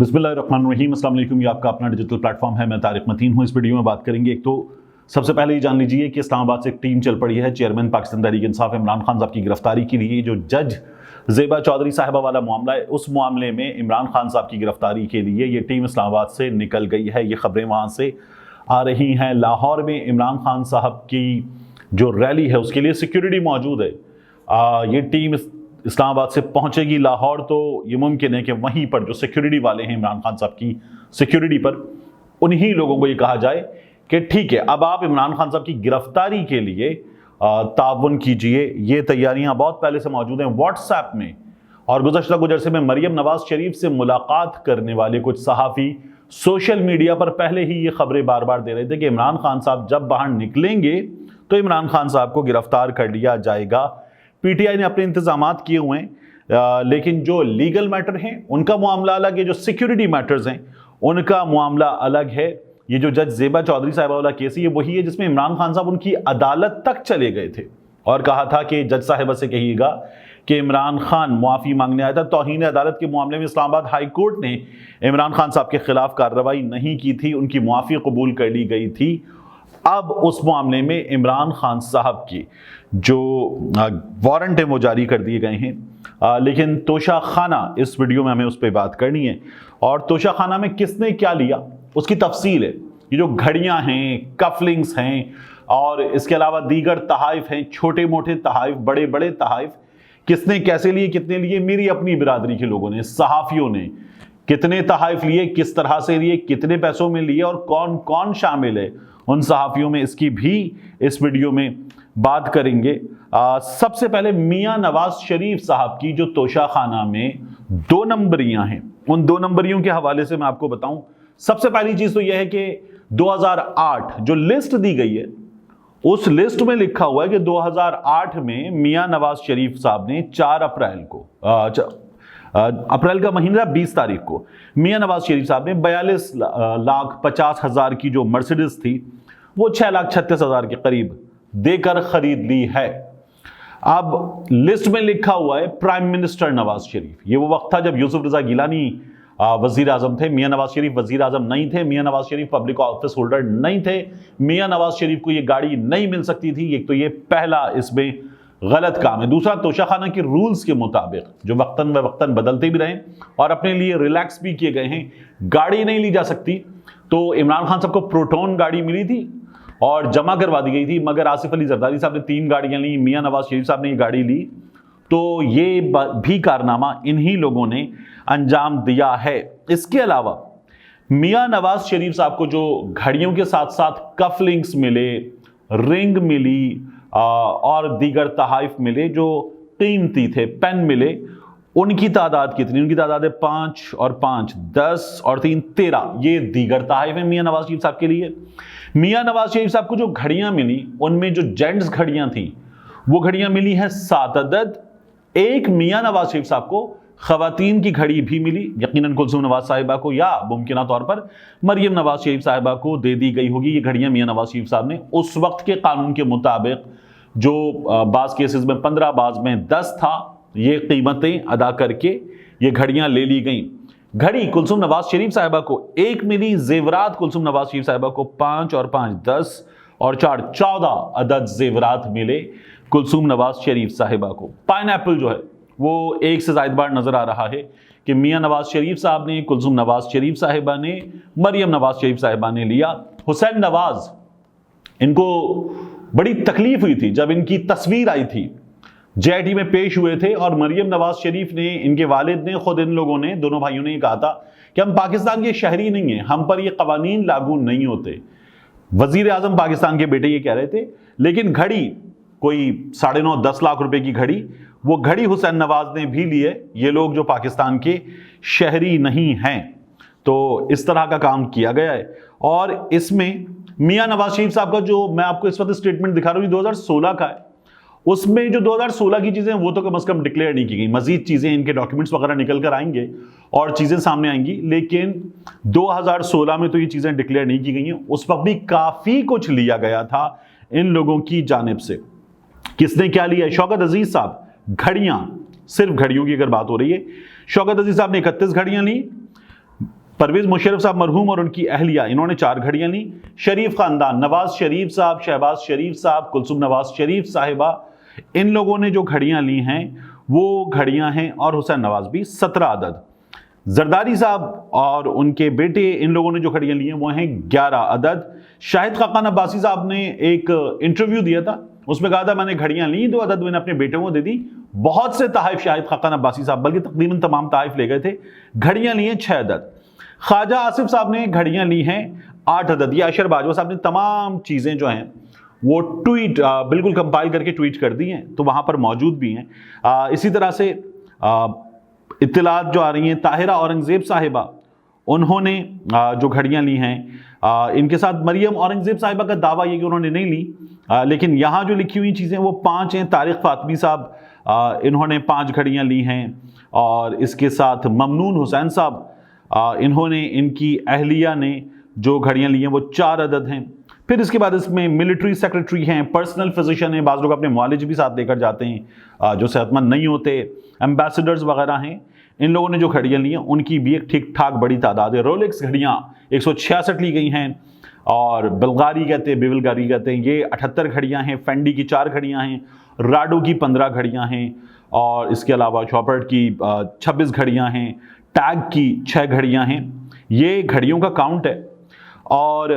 बिस्मिल्लाहिर्रहमानिर्रहीम, अस्सलाम वालेकुम। ये आपका अपना डिजिटल प्लेटफॉर्म है। मैं तारिक मतीन हूँ। इस वीडियो में बात करेंगे, एक तो सबसे पहले ये जान लीजिए कि इस्लामाबाद से एक टीम चल पड़ी है चेयरमैन पाकिस्तान तहरीक इंसाफ इमरान खान साहब की गिरफ्तारी के लिए। जो जज ज़ेबा चौधरी साहिबा वाला मामला है, उस मामले में इमरान खान साहब की गिरफ्तारी के लिए ये टीम इस्लामाबाद से निकल गई है। ये खबरें वहाँ से आ रही हैं। लाहौर में इमरान खान साहब की जो रैली है उसके लिए सिक्योरिटी मौजूद है। ये टीम इस्लामाबाद से पहुंचेगी लाहौर, तो ये मुमकिन है कि वहीं पर जो सिक्योरिटी वाले हैं इमरान खान साहब की सिक्योरिटी पर, उन्हीं लोगों को ये कहा जाए कि ठीक है, अब आप इमरान खान साहब की गिरफ्तारी के लिए ताउन कीजिए। ये तैयारियां बहुत पहले से मौजूद हैं व्हाट्सएप में। और गुज़श्ता कुछ अरसे में मरियम नवाज शरीफ से मुलाकात करने वाले कुछ सहाफ़ी सोशल मीडिया पर पहले ही ये खबरें बार बार दे रहे थे कि इमरान खान साहब जब बाहर निकलेंगे तो इमरान खान साहब को गिरफ्तार कर लिया जाएगा। पीटीआई ने अपने इंतजामात किए हुए हैं, लेकिन जो लीगल मैटर हैं उनका मामला अलग है, जो सिक्योरिटी मैटर्स हैं उनका मामला अलग है। ये जो जज ज़ेबा चौधरी साहिबा वाला केस है, ये वही है जिसमें इमरान खान साहब उनकी अदालत तक चले गए थे और कहा था कि जज साहिबा से कहिएगा कि इमरान खान मुआफ़ी मांगने आया था। तौहीन अदालत के मामले में इस्लामाबाद हाई कोर्ट ने इमरान खान साहब के खिलाफ कार्रवाई नहीं की थी, उनकी मुआफ़ी कबूल कर ली गई थी। अब उस मामले में इमरान खान साहब की जो वारंट है वो जारी कर दिए गए हैं, लेकिन तोशा खाना, इस वीडियो में हमें उस पर बात करनी है। और तोशा खाना में किसने क्या लिया उसकी तफसील है। ये जो घड़ियां हैं, कफलिंग्स हैं और इसके अलावा दीगर तहाइफ हैं, छोटे मोटे तहाइफ, बड़े बड़े तहाइफ, किसने कैसे लिए, कितने लिए, मेरी अपनी बिरादरी के लोगों ने, सहाफ़ियों ने कितने तहाइफ लिए, किस तरह से लिए, कितने पैसों में लिए और कौन कौन शामिल है उन सहाफ़ियों में, इसकी भी इस वीडियो में बात करेंगे। सबसे पहले मियां नवाज शरीफ साहब की जो तोशा खाना में 2 नंबरियां हैं, उन 2 नंबरियों के हवाले से मैं आपको बताऊं। सबसे पहली चीज तो यह है कि 2008 जो लिस्ट दी गई है, उस लिस्ट में लिखा हुआ है कि 2008 में मियां नवाज शरीफ साहब ने 4 अप्रैल को, अप्रैल का महीना 20 तारीख को मियां नवाज शरीफ साहब ने 42,50,000 की जो मर्सिडीज थी वो 6,36,000 के करीब देकर खरीद ली है। अब लिस्ट में लिखा हुआ है प्राइम मिनिस्टर नवाज शरीफ। ये वो वक्त था जब यूसुफ रजा गिलानी वजीर आजम थे, मियां नवाज शरीफ वजीर आजम नहीं थे, मियां Nawaz Sharif public office holder नहीं थे, मियां नवाज शरीफ को ये गाड़ी नहीं मिल सकती थी। एक तो ये पहला इसमें गलत काम है। दूसरा, तोशा खाना के रूल्स के मुताबिक जो वक्तन व वक्तन बदलते भी रहे और अपने लिए रिलैक्स भी किए गए हैं, गाड़ी नहीं ली जा सकती। तो इमरान खान साहब को प्रोटोन गाड़ी मिली थी और जमा करवा दी गई थी, मगर आसिफ अली जरदारी साहब ने 3 गाड़ियां ली, मियां नवाज शरीफ साहब ने ये गाड़ी ली। तो ये भी कारनामा इन्हीं लोगों ने अंजाम दिया है। इसके अलावा मियां नवाज शरीफ साहब को जो घड़ियों के साथ साथ कफलिंग्स मिले, रिंग मिली और दीगर तहाइफ मिले जो कीमती थे, पेन मिले, उनकी तादाद कितनी? उनकी तादाद है 5 और 5 10 और 3 13। ये दीगर तहाइफ है मियां नवाज शरीफ साहब के लिए। मियां नवाज शरीफ साहब को जो घड़ियां मिली, उनमें जो जेंट्स घड़ियां थी वो घड़ियां मिली हैं 7 अदद। एक मियां नवाज शरीफ साहब को खवातीन की घड़ी भी मिली, यकीनन कुलसूम नवाज साहिबा को या मुमकिन तौर पर मरियम नवाज शरीफ साहिबा को दे दी गई होगी। ये घड़ियां मियां नवाज शरीफ साहब ने उस वक्त के कानून के मुताबिक, जो बाज़ केसेस में 15 बाज़ में 10 था, ये कीमतें अदा करके ये घड़ियां ले ली गई। घड़ी कुलसूम नवाज शरीफ साहिबा को 1 मिली, जेवरात कुलसूम नवाज शरीफ साहिबा को 5 और 5 10 और 4 14 अदद जेवरात मिले कुलसूम नवाज शरीफ साहिबा को। पाइनएप्पल जो है वो 1 से ज़ायद बार नजर आ रहा है कि मियां नवाज शरीफ साहब ने, कुलसूम नवाज शरीफ साहिबा ने, मरियम नवाज शरीफ साहिबा ने लिया। हुसैन नवाज, इनको बड़ी तकलीफ हुई थी जब इनकी तस्वीर आई थी, जेआईटी में पेश हुए थे और मरियम नवाज शरीफ ने, इनके वालिद ने, खुद इन लोगों ने, दोनों भाइयों ने कहा था कि हम पाकिस्तान के शहरी नहीं हैं, हम पर ये कवानीन लागू नहीं होते। वजीर आजम पाकिस्तान के बेटे ये कह रहे थे। लेकिन घड़ी कोई 9.5-10 लाख रुपए की घड़ी, वो घड़ी हुसैन नवाज ने भी ली है। ये लोग जो पाकिस्तान के शहरी नहीं हैं, तो इस तरह का काम किया गया है। और इसमें मियां नवाज शरीफ साहब का जो मैं आपको इस वक्त स्टेटमेंट दिखा रहा हूं 2016 का है, उसमें जो 2016 की चीजें वो तो कम से कम डिक्लेयर नहीं की गई। मजीद चीजें, इनके डॉक्यूमेंट्स वगैरह निकल कर आएंगे और चीजें सामने आएंगी, लेकिन 2016 में तो ये चीजें डिक्लेयर नहीं की गई हैं। उस वक्त भी काफी कुछ लिया गया था इन लोगों की जानिब से। किसने क्या लिया? शौकत अजीज साहब, घड़ियां, सिर्फ घड़ियों की अगर बात हो रही है, शौकत अजीज साहब ने 31 घड़ियां ली। परवेज मुशर्रफ साहब मरहूम और उनकी अहलिया, इन्होंने 4 घड़ियां ली। शरीफ खानदान, नवाज शरीफ साहब, शहबाज शरीफ साहब, कुलसुम नवाज शरीफ साहिबा, इन लोगों ने जो घड़ियां ली हैं वो घड़ियां हैं, और हुसैन नवाज भी 17 अदद। जरदारी साहब और उनके बेटे, इन लोगों ने जो घड़ियां ली हैं वो हैं 11 अदद। शाहिद खाकान अब्बासी साहब ने एक इंटरव्यू दिया था, उसमें कहा था मैंने घड़ियां ली 2 अदद, मैंने अपने बेटे को दे दी। बहुत से तहाइफ शाहिद खाकान अब्बासी साहब, बल्कि तकरीबन तमाम तहाइफ ले गए थे। घड़ियां ली हैं 6 अदद। ख्वाजा आसिफ साहब ने घड़ियां ली हैं 8 अदद। ये अशर बाजवा साहब ने तमाम चीज़ें जो हैं वो ट्वीट बिल्कुल कंपाइल करके ट्वीट कर दी हैं, तो वहाँ पर मौजूद भी हैं। इसी तरह से इत्तलात जो आ रही हैं, ताहिरा औरंगज़ेब साहिबा, उन्होंने जो घड़ियां ली हैं, इनके साथ मरियम औरंगज़ेब साहिबा का दावा ये कि उन्होंने नहीं ली, लेकिन यहाँ जो लिखी हुई चीज़ें वो 5 हैं। तारिक फातमी साहब, इन्होंने 5 घड़ियां ली हैं, और इसके साथ ममनून हुसैन साहब, इन्होंने, इनकी अहलिया ने जो घड़ियां ली हैं वो 4 अदद हैं। फिर इसके बाद इसमें मिलिट्री सेक्रेटरी हैं, पर्सनल फिजिशियन हैं, बाज़ लोग अपने मुआलिज भी साथ लेकर जाते हैं जो सेहतमंद नहीं होते, एम्बेसडर्स वगैरह हैं। इन लोगों ने जो घड़ियां ली हैं उनकी भी एक ठीक ठाक बड़ी तादाद है। रोलेक्स घड़ियां 166 ली गई हैं, और बिल्गारी कहते हैं, बिवलगारी कहते हैं, ये 78 घड़ियां हैं। फेंडी की 4 घड़ियां हैं, राडो की 15 घड़ियां हैं, और इसके अलावा चॉपर्ट की 26 घड़ियां हैं, टैग की 6 घड़ियां हैं। ये घड़ियों का काउंट है। और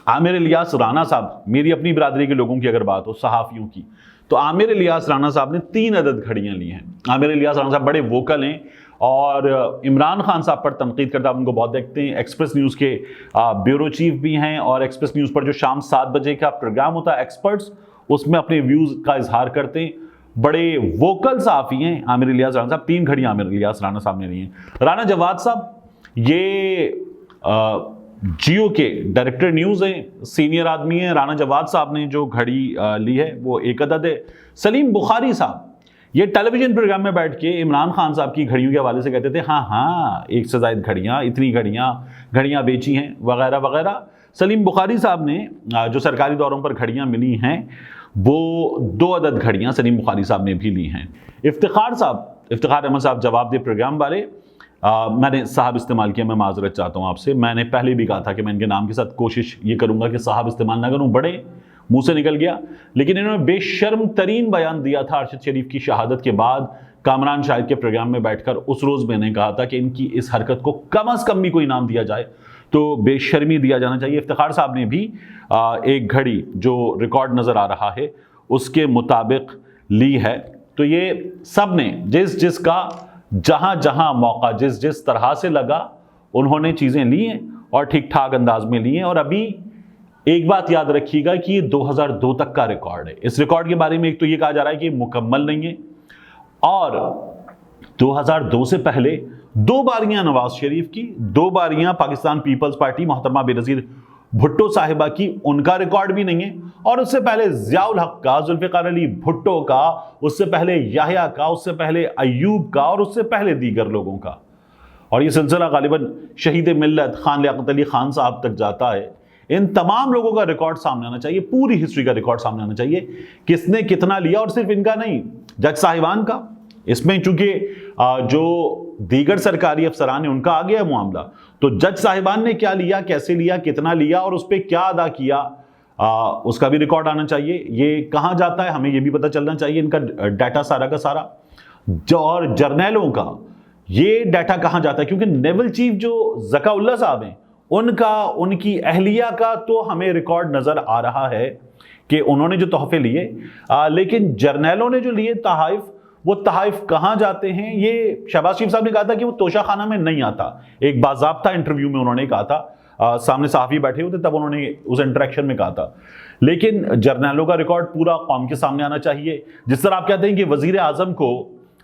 आमिर इलियास राना साहब, मेरी अपनी बिरादरी के लोगों की अगर बात हो, सहाफ़ियों की, तो आमिर इलियास राना साहब ने 3 अदद घड़ियां ली हैं। आमिर इलियास राना साहब बड़े वोकल हैं, और इमरान खान साहब पर तनकीद करता आप उनको बहुत देखते हैं। एक्सप्रेस न्यूज़ के ब्यूरो चीफ भी हैं, और एक्सप्रेस न्यूज़ पर जो शाम 7 बजे का प्रोग्राम होता है एक्सपर्ट्स, उसमें अपने व्यूज़ का इजहार करते हैं। बड़े वोकल सहाफ़ी हैं आमिर इलियास राना साहब। 3 घड़ियां आमिर इलियास राना साहब ने ली हैं। राना जवाद साहब, ये जियो के डायरेक्टर न्यूज़ हैं, सीनियर आदमी हैं। राना जवाद साहब ने जो घड़ी ली है वो 1 अदद है। सलीम बुखारी साहब, ये टेलीविजन प्रोग्राम में बैठ के इमरान खान साहब की घड़ियों के हवाले से कहते थे, हाँ हाँ 1 से ज़ायद घड़ियाँ, इतनी घड़ियाँ बेची हैं वगैरह वगैरह। सलीम बुखारी साहब ने जो सरकारी दौरों पर घड़ियाँ मिली हैं वो 2 अदद घड़ियाँ सलीम बुखारी साहब ने भी ली हैं। इफ्तिखार अहमद साहब जवाब दे प्रोग्राम वाले, मैंने साहब इस्तेमाल किया, मैं माजरत चाहता हूँ आपसे। मैंने पहले भी कहा था कि मैं इनके नाम के साथ कोशिश ये करूँगा कि साहब इस्तेमाल ना करूँ, बड़े मुंह से निकल गया, लेकिन इन्होंने बेशर्म तरीन बयान दिया था अरशद शरीफ की शहादत के बाद कामरान शाहिद के प्रोग्राम में बैठकर। उस रोज़ मैंने कहा था कि इनकी इस हरकत को कम अज़ कम भी कोई इनाम दिया जाए तो बेशर्मी दिया जाना चाहिए। इफ्तिखार साहब ने भी एक घड़ी जो रिकॉर्ड नज़र आ रहा है उसके मुताबिक ली है। तो ये सब ने जिसका जहाँ जहाँ मौका जिस तरह से लगा उन्होंने चीज़ें ली हैं, और ठीक ठाक अंदाज में ली हैं। और अभी एक बात याद रखिएगा कि ये 2002 तक का रिकॉर्ड है। इस रिकॉर्ड के बारे में एक तो ये कहा जा रहा है कि मुकम्मल नहीं है, और 2002 से पहले 2 बारियां नवाज शरीफ की, 2 बारियां पाकिस्तान पीपल्स पार्टी मोहतरमा बेनज़ीर भुट्टो साहिबा की, उनका रिकॉर्ड भी नहीं है। और उससे पहले ज़ियाउल हक का, जुल्फ़िकार अली भुट्टो का, उससे पहले याहिया का, उससे पहले अयूब का, और उससे पहले दीगर लोगों का। और ये सिलसिला गालिबन शहीद मिल्लत खान लियाकत अली खान साहब तक जाता है। इन तमाम लोगों का रिकॉर्ड सामने आना चाहिए, पूरी हिस्ट्री का रिकॉर्ड सामने आना चाहिए, किसने कितना लिया। और सिर्फ इनका नहीं, जज साहिबान का, इसमें चूंकि जो दीगर सरकारी अफसरान है उनका आ गया मामला, तो जज साहिबान ने क्या लिया, कैसे लिया, कितना लिया, और उस पर क्या अदा किया, उसका भी रिकॉर्ड आना चाहिए। ये कहाँ जाता है हमें ये भी पता चलना चाहिए, इनका डाटा सारा का सारा। और जर्नैलों का ये डाटा कहाँ जाता है, क्योंकि नेवल चीफ जो ज़काउल्लाह साहब हैं उनका, उनकी अहलिया का तो हमें रिकॉर्ड नज़र आ रहा है कि उन्होंने जो तोहफे लिए, लेकिन जर्नैलों ने जो लिए तहाइफ, वो तहाइफ कहाँ जाते हैं। ये शहबाज शरीफ साहब ने कहा था कि वो तोशा खाना में नहीं आता। एक बाज़ाब्ता इंटरव्यू में उन्होंने कहा था, सामने सहाफ़ी बैठे हुए थे तब उन्होंने उस इंटरेक्शन में कहा था। लेकिन जर्नैलों का रिकॉर्ड पूरा कौम के सामने आना चाहिए। जिस तरह आप कहते हैं कि वज़ीर आज़म को,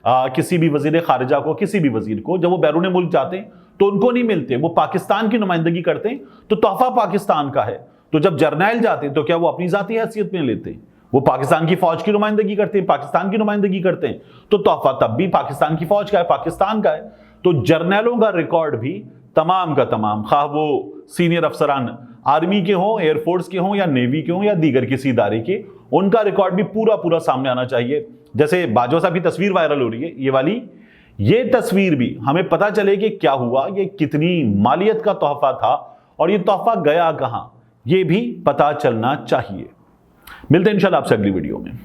किसी भी वज़ीर ख़ारिजा को, किसी भी वज़ीर को जब वो बैरून मुल्क जाते हैं तो उनको नहीं मिलते, वो पाकिस्तान की नुमाइंदगी करते हैं तो तोहफा पाकिस्तान का है। तो जब जर्नैल जाते हैं तो क्या वो अपनी ज़ाती हैसियत में लेते हैं, वो पाकिस्तान की फौज की नुमाइंदगी करते हैं, पाकिस्तान की नुमाइंदगी करते हैं, तो तोहफा तब भी पाकिस्तान की फौज का है, पाकिस्तान का है। तो जर्नैलों का रिकॉर्ड भी तमाम का तमाम, खा वो सीनियर अफसरान आर्मी के हों, एयरफोर्स के हों, या नेवी के हों, या दीगर किसी इदारे के, उनका रिकॉर्ड भी पूरा पूरा सामने आना चाहिए। जैसे बाजवा साहब की तस्वीर वायरल हो रही है ये वाली, ये तस्वीर भी हमें पता चले कि क्या हुआ, ये कितनी मालियत का तोहफा था और ये तोहफा गया कहां, ये भी पता चलना चाहिए। मिलते हैं इंशाल्लाह आपसे अगली वीडियो में।